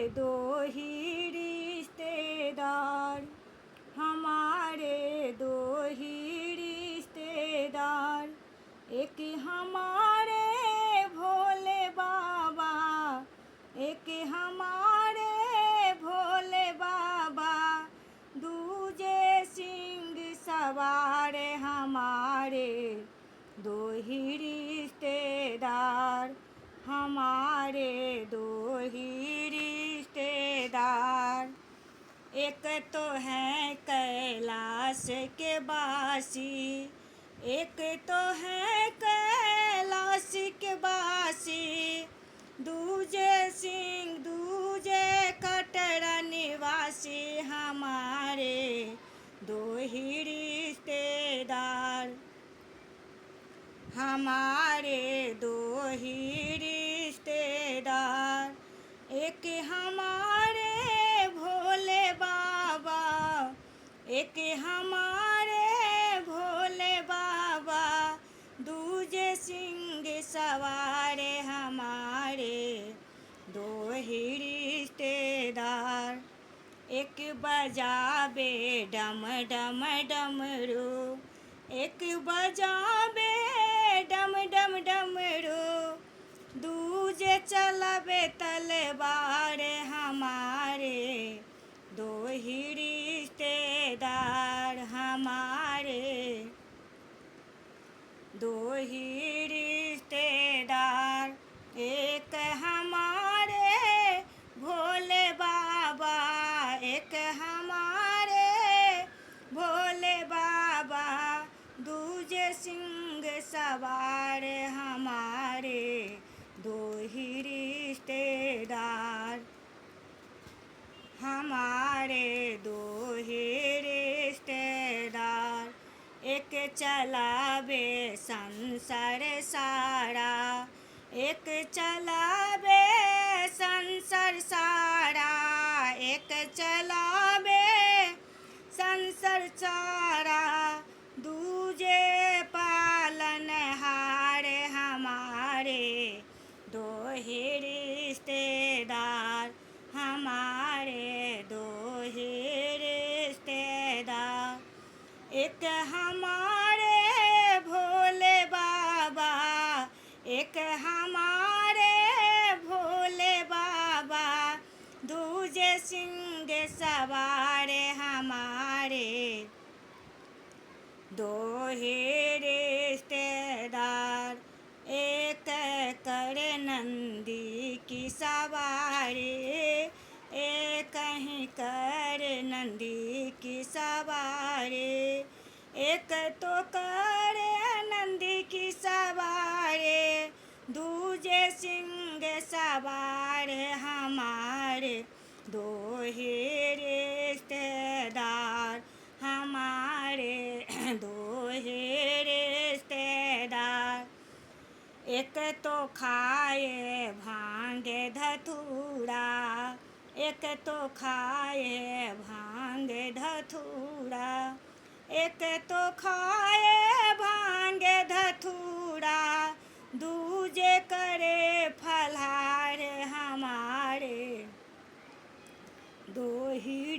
दो ही रिश्तेदार, हमारे दो ही रिश्तेदार। एक हमारे भोले बाबा, एक हमारे भोले बाबा, दूजे सिंह सवार हमारे दो ही रिश्तेदार, हमारे दो ही रिश्तेदार। एक तो है कैलाश के वासी, एक तो है कैलाश के वासी, दूजे सिंह दूजे कटरा निवासी, हमारे दो ही रिश्तेदार, हमारे दो ही रिश्तेदार। एक हमारे भोले बाबा, एक हमारे भोले बाबा, दूजे सिंह सवार हमारे दो ही रिश्तेदार। एक बजावे डम डम डमरू, एक बजावे डम डम डमरू, दूजे चलावे तलवार हमारे दो ही रिश्तेदार, हमारे दो ही रिश्तेदार। एक हमारे भोले बाबा, एक हमारे भोले बाबा, दूजे सिंह सवार हमारे दो ही रिश्तेदार, हमारे दो ही रिश्तेदार। एक चलावे संसार सारा, एक चलावे संसार सारा, एक चलावे संसार सारा, दूजे पालनहार हमारे दो ही रिश्तेदार, हमारे दो ही रिश्तेदार। एक हमारे भोले बाबा, एक हमारे भोले बाबा, दूजे सिंह सवार हमारे दो ही रिश्तेदार। एक कर नंदी की सवारी, एक ही कर नंदी की सवारी, एक तो कर नंदी की सवारी, दूजे सिंह सवार हमारे दो ही रिश्तेदार, हमारे दो ही रिश्तेदार। एक तो खाए भांग धतूरा, एक तो खाए भांग धतूरा, एक तो खाए भांग धतूरा, दूजे करे फलाहार हमारे दो ही